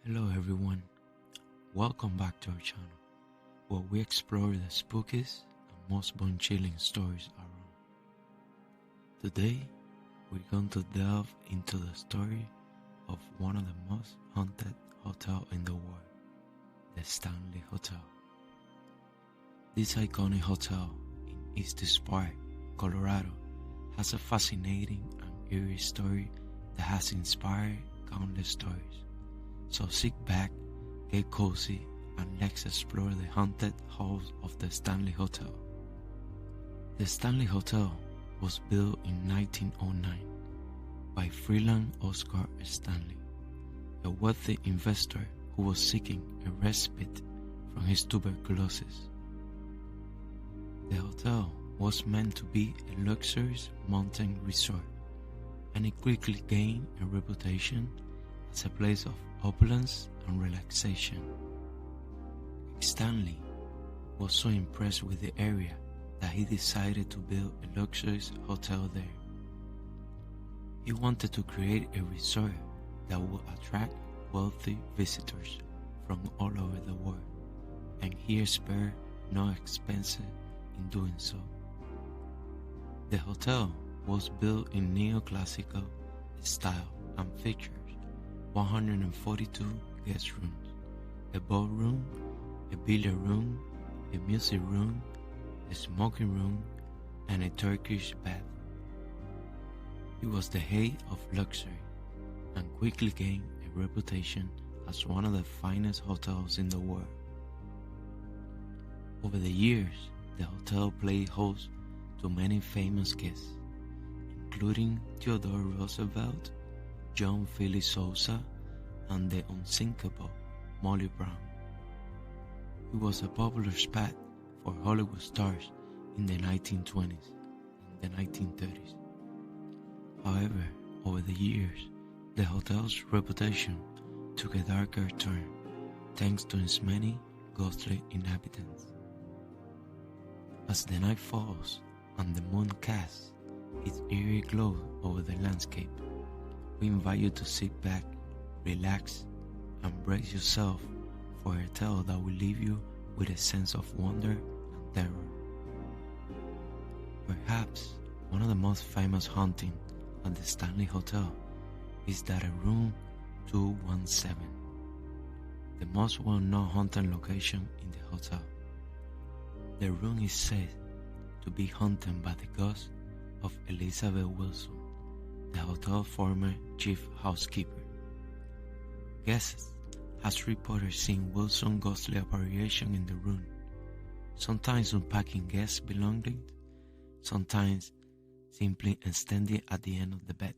Hello everyone, welcome back to our channel where we explore the spookiest and most bone-chilling stories around. Today, we're going to delve into the story of one of the most haunted hotels in the world, the Stanley Hotel. This iconic hotel in Estes Park, Colorado, has a fascinating and eerie story that has inspired countless stories. So sit back, get cozy, and let's explore the haunted halls of the Stanley Hotel. The Stanley Hotel was built in 1909 by Freeland Oscar Stanley, a wealthy investor who was seeking a respite from his tuberculosis. The hotel was meant to be a luxurious mountain resort, and it quickly gained a reputation as a place of opulence and relaxation. Stanley was so impressed with the area that he decided to build a luxurious hotel there. He wanted to create a resort that would attract wealthy visitors from all over the world, and he spared no expense in doing so. The hotel was built in neoclassical style and featured 142 guest rooms, a ballroom, a billiard room, a music room, a smoking room, and a Turkish bath. It was the height of luxury and quickly gained a reputation as one of the finest hotels in the world. Over the years, the hotel played host to many famous guests, including Theodore Roosevelt, John Philip Sousa, and the unsinkable Molly Brown. It was a popular spot for Hollywood stars in the 1920s and the 1930s. However, over the years, the hotel's reputation took a darker turn thanks to its many ghostly inhabitants. As the night falls and the moon casts its eerie glow over the landscape, we invite you to sit back, relax, and brace yourself for a tale that will leave you with a sense of wonder and terror. Perhaps one of the most famous hauntings at the Stanley Hotel is that of room 217, the most well-known haunted location in the hotel. The room is said to be haunted by the ghost of Elizabeth Wilson, the hotel's former chief housekeeper. Guests has reported seeing Wilson's ghostly apparition in the room, sometimes unpacking guests' belongings, sometimes simply standing at the end of the bed.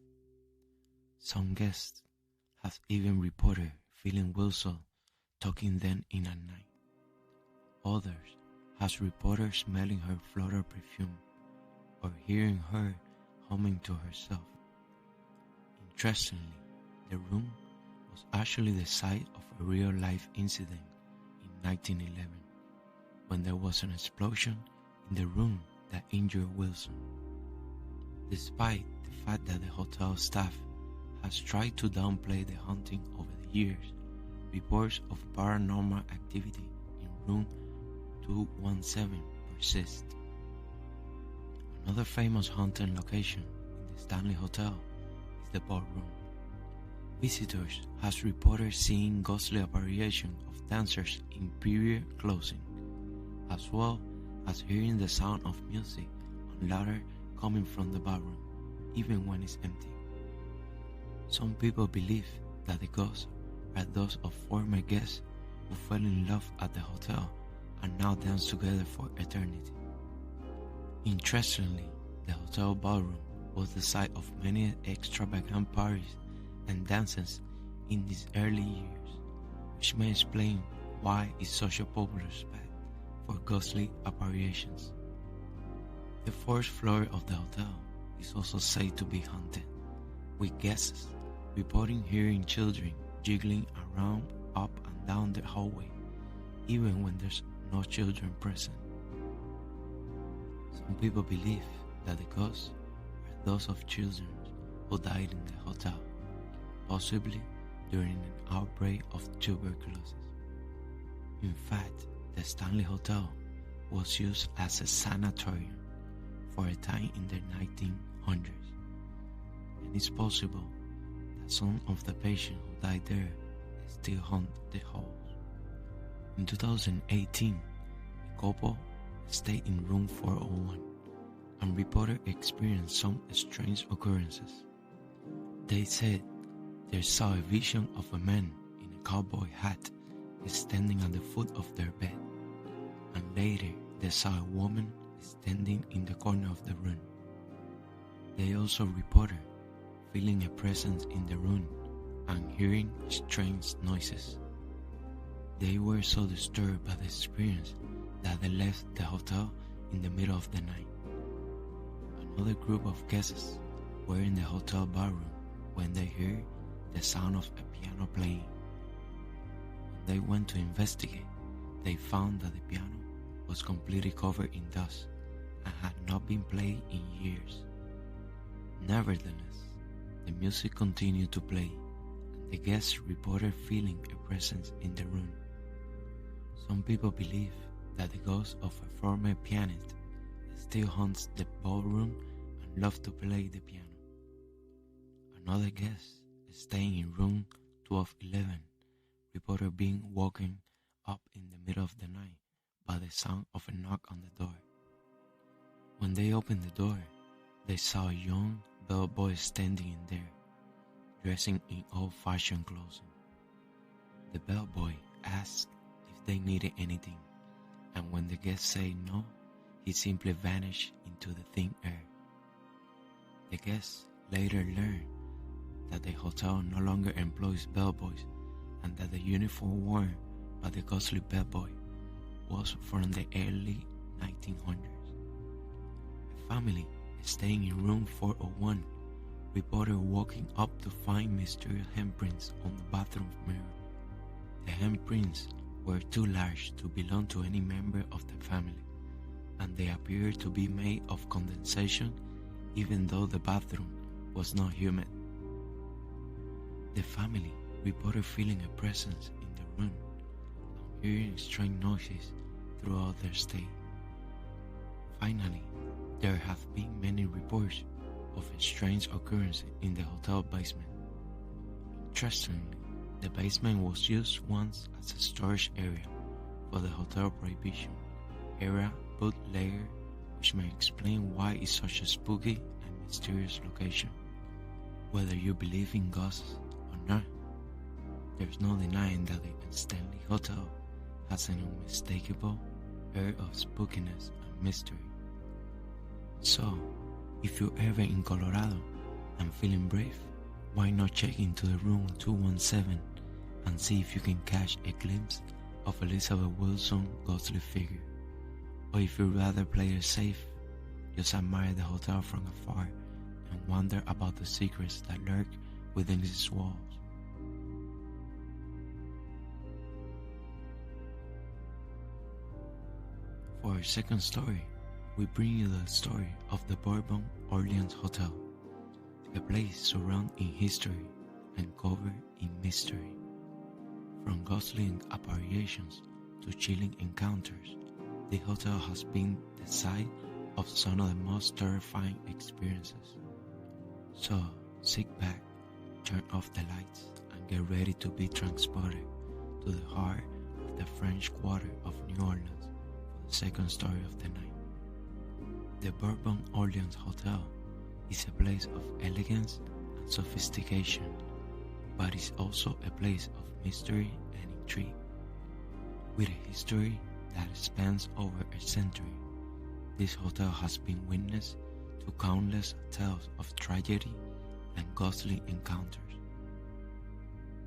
Some guests have even reported feeling Wilson talking them in at night. Others has reported smelling her floral perfume or hearing her humming to herself. Interestingly, the room was actually the site of a real-life incident in 1911 when there was an explosion in the room that injured Wilson. Despite the fact that the hotel staff has tried to downplay the haunting over the years, reports of paranormal activity in room 217 persist. Another famous haunted location in the Stanley Hotel is the ballroom. Visitors has reported seeing ghostly apparition of dancers in period clothing, as well as hearing the sound of music and laughter coming from the ballroom, even when it's empty. Some people believe that the ghosts are those of former guests who fell in love at the hotel and now dance together for eternity. Interestingly, the hotel ballroom was the site of many extravagant parties and dances in these early years, which may explain why it's such a popular spot for ghostly apparitions. The fourth floor of the hotel is also said to be haunted, with guests reporting hearing children jiggling around up and down the hallway, even when there's no children present. Some people believe that the ghosts are those of children who died in the hotel, possibly during an outbreak of tuberculosis. In fact, the Stanley Hotel was used as a sanatorium for a time in the 1900s, and it's possible that some of the patients who died there still haunt the halls. In 2018, a couple stayed in room 401 and reported experiencing some strange occurrences. They said they saw a vision of a man in a cowboy hat standing at the foot of their bed, and later they saw a woman standing in the corner of the room. They also reported feeling a presence in the room and hearing strange noises. They were so disturbed by the experience that they left the hotel in the middle of the night. Another group of guests were in the hotel barroom when they heard the sound of a piano playing. When they went to investigate, they found that the piano was completely covered in dust and had not been played in years. Nevertheless, the music continued to play, and the guests reported feeling a presence in the room. Some people believe that the ghost of a former pianist still haunts the ballroom and loves to play the piano. Another guest staying in room 1211 reported being woken up in the middle of the night by the sound of a knock on the door. When they opened the door, they saw a young bellboy standing in there, dressing in old-fashioned clothing. The bellboy asked if they needed anything, and when the guests said no, he simply vanished into the thin air. The guests later learned that the hotel no longer employs bellboys and that the uniform worn by the ghostly bellboy was from the early 1900s. A family staying in room 401 reported waking up to find mysterious handprints on the bathroom mirror. The handprints were too large to belong to any member of the family, and they appeared to be made of condensation even though the bathroom was not humid. The family reported feeling a presence in the room and hearing strange noises throughout their stay. Finally, there have been many reports of a strange occurrence in the hotel basement. Interestingly, the basement was used once as a storage area for the hotel prohibition era bootlegger, which may explain why it's such a spooky and mysterious location. Whether you believe in ghosts or not, there's no denying that the Stanley Hotel has an unmistakable air of spookiness and mystery. So, if you're ever in Colorado and feeling brave, why not check into the room 217 and see if you can catch a glimpse of Elizabeth Wilson's ghostly figure? Or if you'd rather play it safe, just admire the hotel from afar and wonder about the secrets that lurk within its walls. For our second story, we bring you the story of the Bourbon Orleans Hotel, a place surrounded in history and covered in mystery. From ghostly apparitions to chilling encounters, the hotel has been the site of some of the most terrifying experiences. So, sit back, turn off the lights, and get ready to be transported to the heart of the French Quarter of New Orleans for the second story of the night. The Bourbon Orleans Hotel is a place of elegance and sophistication, but is also a place of mystery and intrigue. With a history that spans over a century, this hotel has been witness to countless tales of tragedy and ghostly encounters.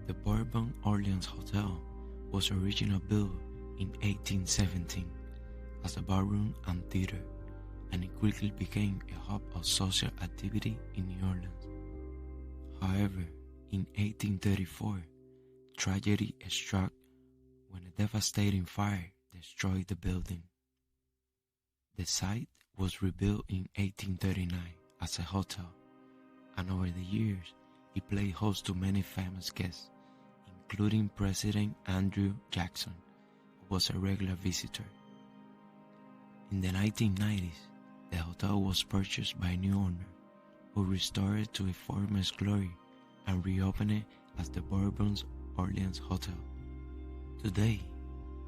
The Bourbon Orleans Hotel was originally built in 1817 as a ballroom and theater, and it quickly became a hub of social activity in New Orleans. However, in 1834, tragedy struck when a devastating fire destroyed the building. The site was rebuilt in 1839 as a hotel, and over the years, it played host to many famous guests, including President Andrew Jackson, who was a regular visitor. In the 1990s, the hotel was purchased by a new owner, who restored it to its former glory and reopened it as the Bourbon Orleans Hotel. Today,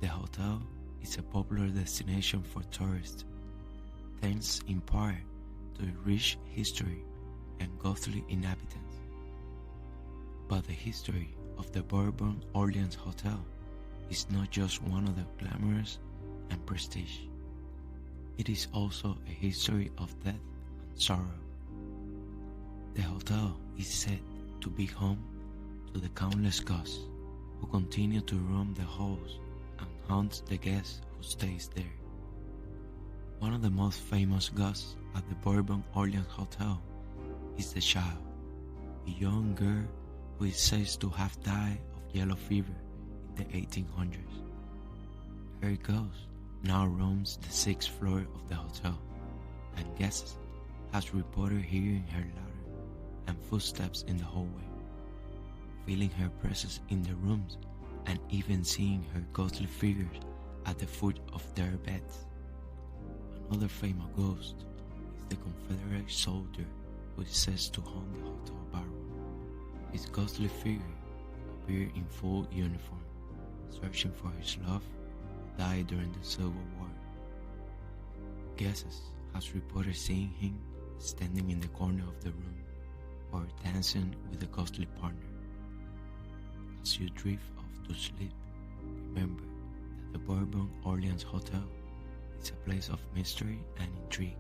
the hotel is a popular destination for tourists, thanks in part to its rich history and ghostly inhabitants. But the history of the Bourbon Orleans Hotel is not just one of the glamorous and prestige. It is also a history of death and sorrow. The hotel is said to be home to the countless ghosts who continue to roam the halls and haunt the guests who stays there. One of the most famous ghosts at the Bourbon Orleans Hotel is the Child, a young girl who is said to have died of yellow fever in the 1800s. Her ghost now roams the 6th floor of the hotel, and guests has reported hearing her laughter and footsteps in the hallway, feeling her presence in the rooms, and even seeing her ghostly figures at the foot of their beds. Another famous ghost is the Confederate soldier who is said to haunt the hotel barroom. His ghostly figure appeared in full uniform, searching for his love who died during the Civil War. Guests has reported seeing him standing in the corner of the room or dancing with a ghostly partner. As you drift off to sleep, remember that the Bourbon Orleans Hotel is a place of mystery and intrigue,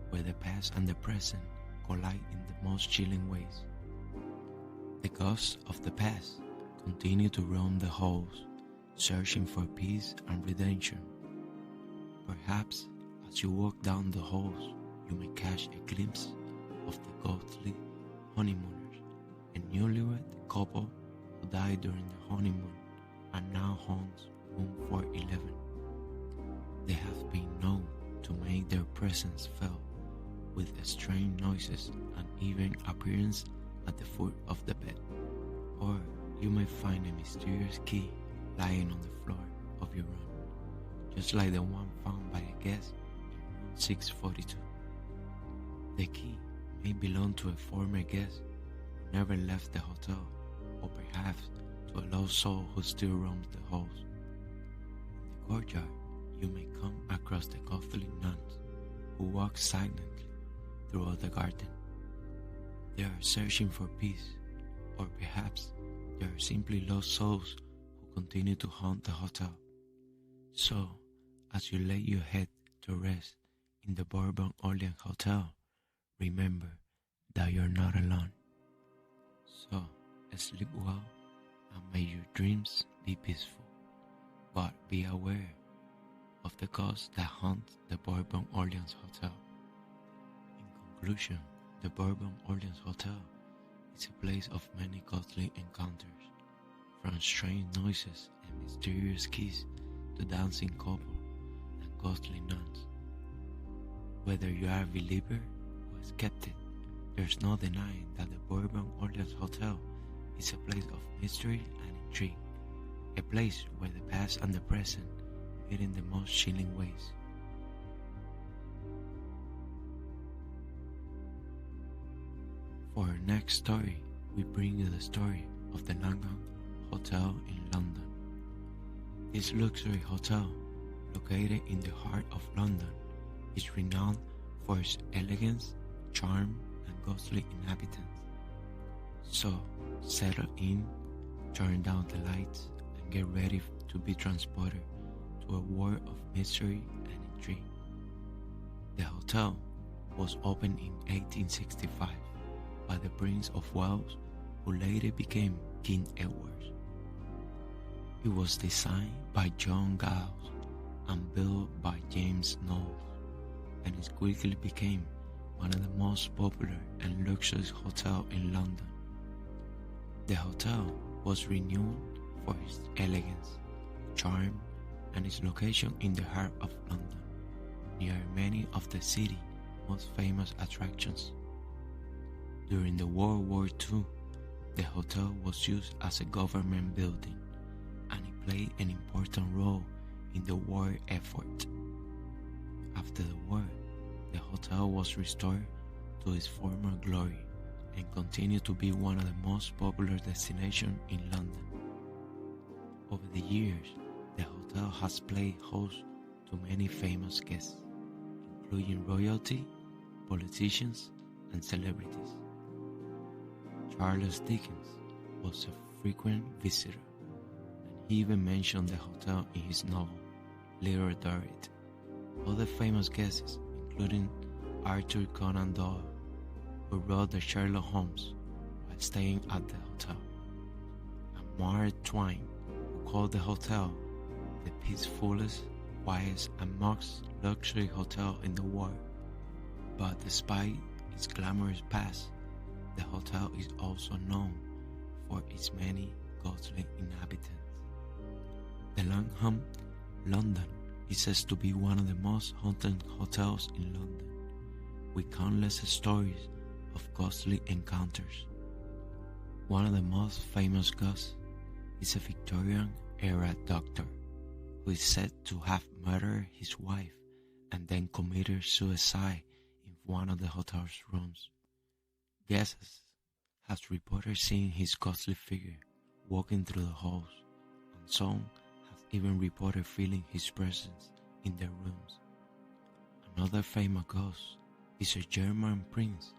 where the past and the present collide in the most chilling ways. The ghosts of the past continue to roam the halls, searching for peace and redemption. Perhaps as you walk down the halls, you may catch a glimpse of the ghostly honeymooners, a newlywed couple who died during the honeymoon and now haunts room 411. They have been known to make their presence felt with strange noises and even appearance at the foot of the bed. Or you may find a mysterious key lying on the floor of your room, just like the one found by a guest in room 642. The key may belong to a former guest who never left the hotel, or perhaps to a lost soul who still roams the halls. In the courtyard, you may come across the ghostly nuns who walk silently throughout the garden. They are searching for peace, or perhaps they are simply lost souls who continue to haunt the hotel. So, as you lay your head to rest in the Bourbon Orleans Hotel, remember that you're not alone. So, sleep well and may your dreams be peaceful, but be aware of the ghosts that haunt the Bourbon Orleans Hotel. In conclusion, the Bourbon Orleans Hotel is a place of many ghostly encounters, from strange noises and mysterious keys to dancing couple and ghostly nuns. Whether you are a believer or a skeptic, there's no denying that the Bourbon Orleans Hotel is a place of mystery and intrigue, a place where the past and the present meet in the most chilling ways. For our next story, we bring you the story of the Langham Hotel in London. This luxury hotel, located in the heart of London, is renowned for its elegance, charm, and ghostly inhabitants. So, settle in, turn down the lights, and get ready to be transported to a world of mystery and intrigue. The hotel was opened in 1865 by the Prince of Wales, who later became King Edward. It was designed by John Giles and built by James Knowles, and it quickly became one of the most popular and luxurious hotels in London. The hotel was renowned for its elegance, charm, and its location in the heart of London, near many of the city's most famous attractions. During the World War II, the hotel was used as a government building and it played an important role in the war effort. After the war, the hotel was restored to its former glory and continued to be one of the most popular destinations in London. Over the years, the hotel has played host to many famous guests, including royalty, politicians, and celebrities. Charles Dickens was a frequent visitor, and he even mentioned the hotel in his novel, Little Dorrit. Other famous guests, including Arthur Conan Doyle, who wrote the Sherlock Holmes while staying at the hotel, and Mark Twain, who called the hotel the peacefulest, quietest, and most luxury hotel in the world. But despite its glamorous past, the hotel is also known for its many ghostly inhabitants. The Langham, London, is said to be one of the most haunted hotels in London, with countless stories of ghostly encounters. One of the most famous ghosts is a Victorian-era doctor who is said to have murdered his wife and then committed suicide in one of the hotel's rooms. Guests have reported seeing his ghostly figure walking through the halls, and some have even reported feeling his presence in their rooms. Another famous ghost is a German prince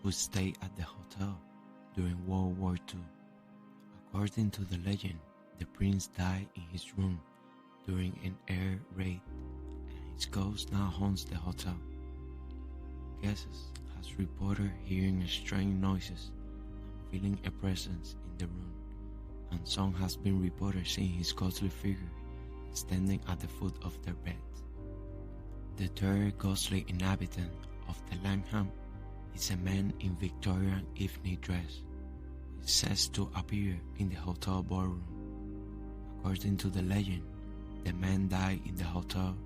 who stayed at the hotel during World War II. According to the legend, the prince died in his room during an air raid, and his ghost now haunts the hotel. Guests has reported hearing strange noises and feeling a presence in the room, and some has been reported seeing his ghostly figure standing at the foot of their beds. The third ghostly inhabitant of the Langham is a man in Victorian evening dress who is said to appear in the hotel ballroom. According to the legend, the man died in the hotel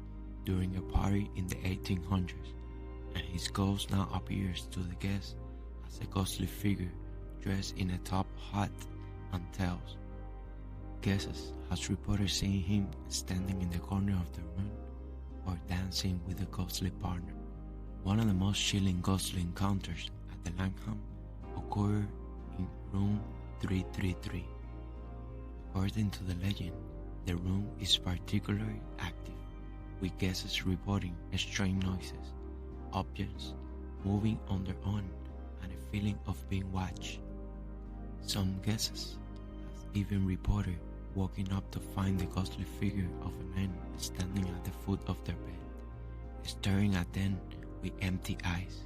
during a party in the 1800s, and his ghost now appears to the guests as a ghostly figure dressed in a top hat and tails. Guests has reported seeing him standing in the corner of the room or dancing with a ghostly partner. One of the most chilling ghostly encounters at the Langham occurred in room 333. According to the legend, the room is particularly active, with guests reporting strange noises, objects moving on their own, and a feeling of being watched. Some guests have even reported waking up to find the ghostly figure of a man standing at the foot of their bed, staring at them with empty eyes.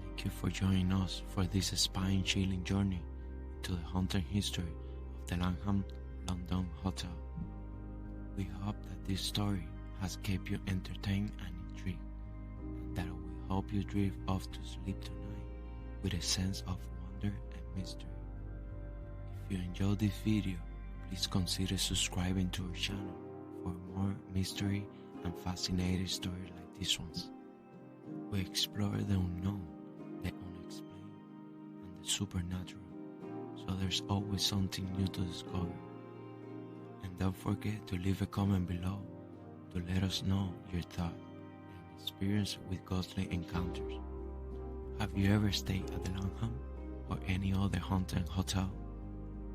Thank you for joining us for this spine-chilling journey to the haunted history of the Langham London Hotel. We hope that this story has kept you entertained and intrigued, and that it will help you drift off to sleep tonight with a sense of wonder and mystery. If you enjoyed this video, please consider subscribing to our channel for more mystery and fascinating stories like these ones. We explore the unknown, the unexplained, and the supernatural, so there's always something new to discover. And don't forget to leave a comment below to let us know your thought and experience with ghostly encounters. Have you ever stayed at the Langham or any other haunted hotel?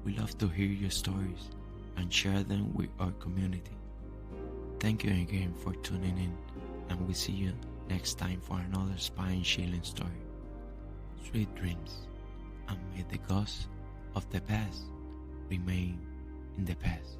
We love to hear your stories and share them with our community. Thank you again for tuning in, and we'll see you next time for another spine-chilling story. Sweet dreams, and may the ghosts of the past remain in the past.